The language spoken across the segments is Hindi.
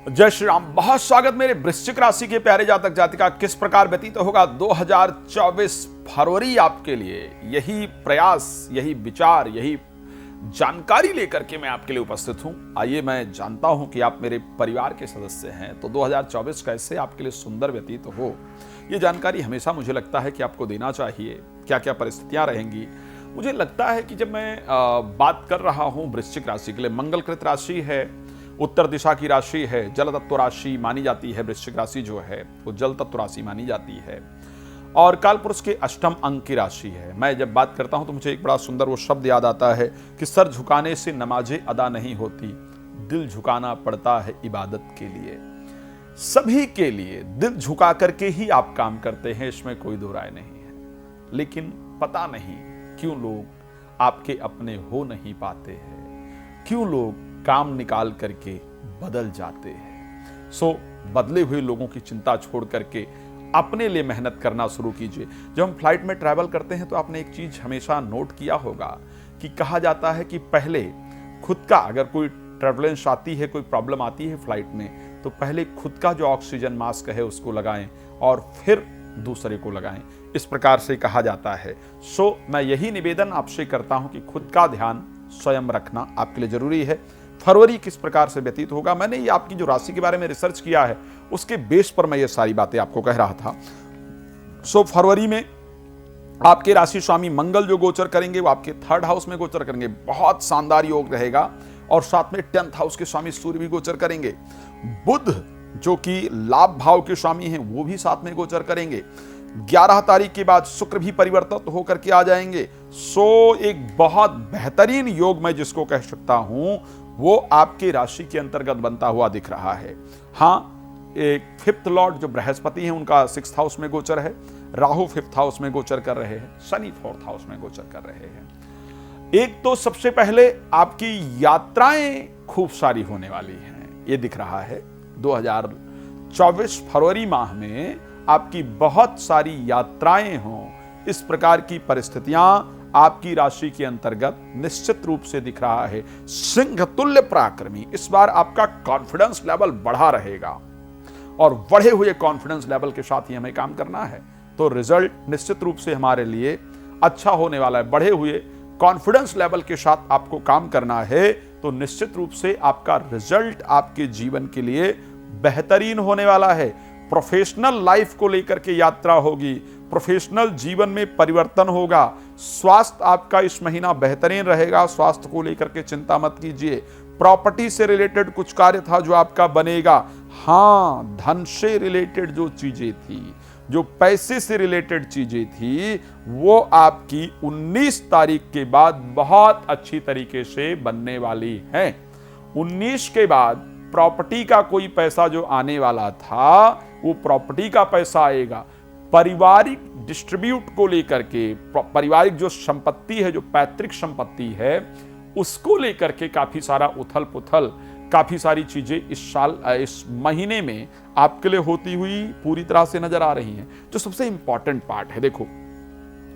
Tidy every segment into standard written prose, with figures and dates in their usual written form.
जय श्री राम। बहुत स्वागत मेरे वृश्चिक राशि के प्यारे जातक जातिका। किस प्रकार व्यतीत होगा 2024 फरवरी आपके लिए, यही प्रयास, यही विचार, यही जानकारी लेकर के मैं आपके लिए उपस्थित हूं। आइए, मैं जानता हूं कि आप मेरे परिवार के सदस्य हैं, तो 2024 कैसे आपके लिए सुंदर व्यतीत हो, ये जानकारी हमेशा मुझे लगता है कि आपको देना चाहिए। क्या क्या परिस्थितियां रहेंगी। मुझे लगता है कि जब मैं बात कर रहा हूं वृश्चिक राशि के लिए, मंगलकृत राशि है, उत्तर दिशा की राशि है, जल तत्व राशि मानी जाती है। वृश्चिक राशि जो है वो जल तत्व राशि मानी जाती है और कालपुरुष के अष्टम अंक की राशि है। मैं जब बात करता हूं तो मुझे एक बड़ा सुंदर वो शब्द याद आता है कि सर झुकाने से नमाजें अदा नहीं होती, दिल झुकाना पड़ता है इबादत के लिए। सभी के लिए दिल झुका करके ही आप काम करते हैं, इसमें कोई दो राय नहीं है। लेकिन पता नहीं क्यों लोग आपके अपने हो नहीं पाते हैं, क्यों लोग काम निकाल करके बदल जाते हैं। बदले हुए लोगों की चिंता छोड़ करके अपने लिए मेहनत करना शुरू कीजिए। जब हम फ्लाइट में ट्रैवल करते हैं तो आपने एक चीज हमेशा नोट किया होगा कि कहा जाता है कि पहले खुद का, अगर कोई ट्रैवलेंस आती है, कोई प्रॉब्लम आती है फ्लाइट में, तो पहले खुद का जो ऑक्सीजन मास्क है उसको लगाएं और फिर दूसरे को लगाएं। इस प्रकार से कहा जाता है। मैं यही निवेदन आपसे करता हूं कि खुद का ध्यान स्वयं रखना आपके लिए जरूरी है। फरवरी किस प्रकार से व्यतीत होगा, मैंने ये आपकी जो राशि के बारे में रिसर्च किया है उसके बेस पर मैं ये सारी बातें आपको कह रहा था। फरवरी में आपके राशि स्वामी मंगल जो गोचर करेंगे वो आपके 3rd हाउस में गोचर करेंगे, बहुत शानदार योग रहेगा। और साथ में 10th हाउस के स्वामी सूर्य भी गोचर करेंगे। बुध जो कि लाभ भाव के स्वामी हैं वो भी साथ में गोचर करेंगे। 11 तारीख के बाद शुक्र भी परिवर्तित होकर के आ जाएंगे। एक बहुत बेहतरीन योग मैं जिसको कह सकता हूं वो आपकी राशि के अंतर्गत बनता हुआ दिख रहा है। हाँ, एक 5th लॉर्ड जो बृहस्पति हैं उनका 6th हाउस में गोचर है, राहु 5th हाउस में गोचर कर रहे हैं, शनि 4th हाउस में गोचर कर रहे हैं। एक तो सबसे पहले आपकी यात्राएं खूब सारी होने वाली हैं, ये दिख रहा है। 2024 फरवरी माह में आपकी बहुत सारी यात्राएं हों, इस प्रकार की परिस्थितियां आपकी राशि के अंतर्गत निश्चित रूप से दिख रहा है। सिंह तुल्य पराक्रमी, इस बार आपका कॉन्फिडेंस लेवल बढ़ा रहेगा और बढ़े हुए कॉन्फिडेंस लेवल के साथ ही हमें काम करना है, तो रिजल्ट निश्चित रूप से हमारे लिए अच्छा होने वाला है। बढ़े हुए कॉन्फिडेंस लेवल के साथ आपको काम करना है तो निश्चित रूप से आपका रिजल्ट आपके जीवन के लिए बेहतरीन होने वाला है। प्रोफेशनल लाइफ को लेकर के यात्रा होगी, प्रोफेशनल जीवन में परिवर्तन होगा। स्वास्थ्य आपका इस महीना बेहतरीन रहेगा, स्वास्थ्य को लेकर के चिंता मत कीजिए। प्रॉपर्टी से रिलेटेड कुछ कार्य था जो आपका बनेगा। हाँ, धन से रिलेटेड जो चीजें थी, जो पैसे से रिलेटेड चीजें थी, वो आपकी 19 तारीख के बाद बहुत अच्छी तरीके से बनने वाली हैं। 19 के बाद प्रॉपर्टी का कोई पैसा जो आने वाला था वो प्रॉपर्टी का पैसा आएगा। पारिवारिक डिस्ट्रीब्यूट को लेकर के, पारिवारिक जो संपत्ति है, जो पैतृक संपत्ति है, उसको लेकर के काफी सारा उथल पुथल, काफी सारी चीजें इस साल, इस महीने में आपके लिए होती हुई पूरी तरह से नजर आ रही हैं। जो सबसे इंपॉर्टेंट पार्ट है, देखो,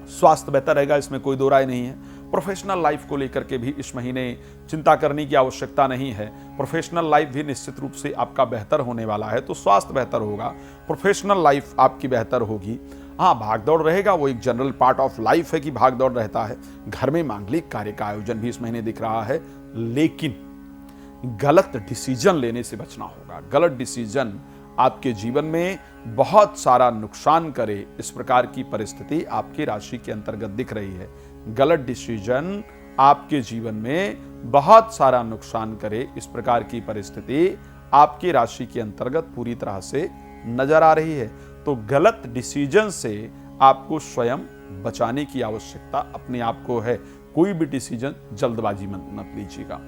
स्वास्थ्य बेहतर रहेगा, इसमें कोई दो राय नहीं है। प्रोफेशनल लाइफ को लेकर के भी इस महीने चिंता करने की आवश्यकता नहीं है। प्रोफेशनल लाइफ भी निश्चित रूप से आपका बेहतर होने वाला है, तो स्वास्थ्य बेहतर होगा, प्रोफेशनल लाइफ आपकी बेहतर होगी। हाँ, भागदौड़ रहेगा, वो एक जनरल पार्ट ऑफ लाइफ है कि भागदौड़ रहता है। घर में मांगलिक कार्य का आयोजन भी इस महीने दिख रहा है, लेकिन गलत डिसीजन लेने से बचना होगा। गलत डिसीजन आपके जीवन में बहुत सारा नुकसान करे, इस प्रकार की परिस्थिति आपकी राशि के अंतर्गत दिख रही है। गलत डिसीजन आपके जीवन में बहुत सारा नुकसान करे, इस प्रकार की परिस्थिति आपकी राशि के अंतर्गत पूरी तरह से नजर आ रही है। तो गलत डिसीजन से आपको स्वयं बचाने की आवश्यकता अपने आप को है। कोई भी डिसीजन जल्दबाजी मत लीजिएगा।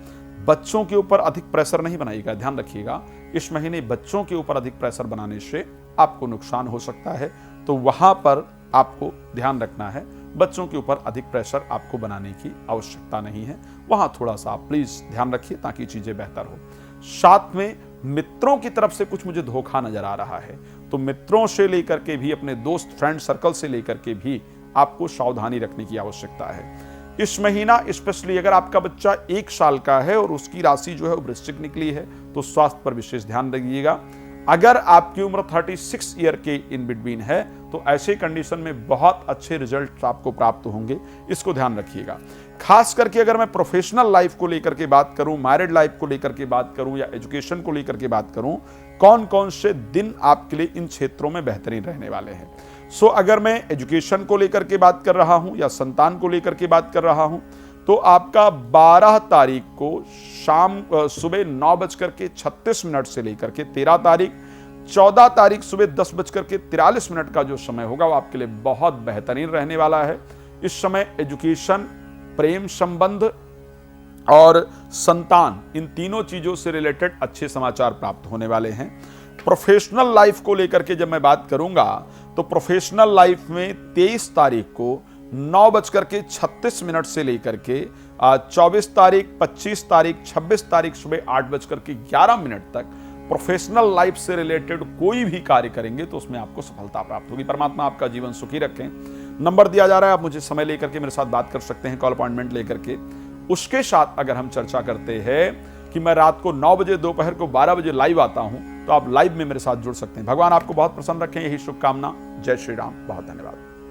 बच्चों के ऊपर अधिक प्रेशर नहीं बनाइएगा, ध्यान रखिएगा। इस महीने बच्चों के ऊपर अधिक प्रेशर बनाने से आपको नुकसान हो सकता है, तो वहां पर आपको ध्यान रखना है। बच्चों के ऊपर अधिक प्रेशर आपको बनाने की आवश्यकता नहीं है, वहां थोड़ा सा आप प्लीज ध्यान रखिए ताकि चीजें बेहतर हो। साथ में मित्रों की तरफ से कुछ मुझे धोखा नजर आ रहा है, तो मित्रों से लेकर के भी, अपने दोस्त फ्रेंड सर्कल से लेकर के भी आपको सावधानी रखने की आवश्यकता है। इस महीना स्पेशली अगर आपका बच्चा 1 साल का है और उसकी राशि जो है वो वृश्चिक निकली है तो स्वास्थ्य पर विशेष ध्यान रखिएगा। अगर आपकी उम्र 36 ईयर के इन बिटवीन है तो ऐसे कंडीशन में बहुत अच्छे रिजल्ट आपको प्राप्त होंगे, इसको ध्यान रखिएगा। खास करके अगर मैं प्रोफेशनल लाइफ को लेकर के बात करूं, मैरिड लाइफ को लेकर के बात करूं या एजुकेशन को लेकर के बात करूं, कौन कौन से दिन आपके लिए इन क्षेत्रों में बेहतरीन रहने वाले हैं। अगर मैं एजुकेशन को लेकर के बात कर रहा हूं या संतान को लेकर के बात कर रहा हूं तो आपका 12 तारीख को सुबह 9:36 से लेकर के 13 तारीख 14 तारीख सुबह 10:43 का जो समय होगा वो आपके लिए बहुत बेहतरीन रहने वाला है। इस समय एजुकेशन, प्रेम संबंध और संतान, इन तीनों चीजों से रिलेटेड अच्छे समाचार प्राप्त होने वाले हैं। प्रोफेशनल लाइफ को लेकर के जब मैं बात करूंगा तो प्रोफेशनल लाइफ में 23 तारीख को 9:36 से लेकर के 24 तारीख, 25 तारीख, 26 तारीख सुबह 8:11 तक प्रोफेशनल लाइफ से रिलेटेड कोई भी कार्य करेंगे तो उसमें आपको सफलता प्राप्त होगी। परमात्मा आपका जीवन सुखी रखें। नंबर दिया जा रहा है, आप मुझे समय लेकर के मेरे साथ बात कर सकते हैं, कॉल अपॉइंटमेंट लेकर के। उसके साथ अगर हम चर्चा करते हैं कि मैं रात को 9 बजे, दोपहर को 12 बजे लाइव आता हूं तो आप लाइव में मेरे साथ जुड़ सकते हैं। भगवान आपको बहुत प्रसन्न रखें, यही शुभकामना। जय श्री राम। बहुत धन्यवाद।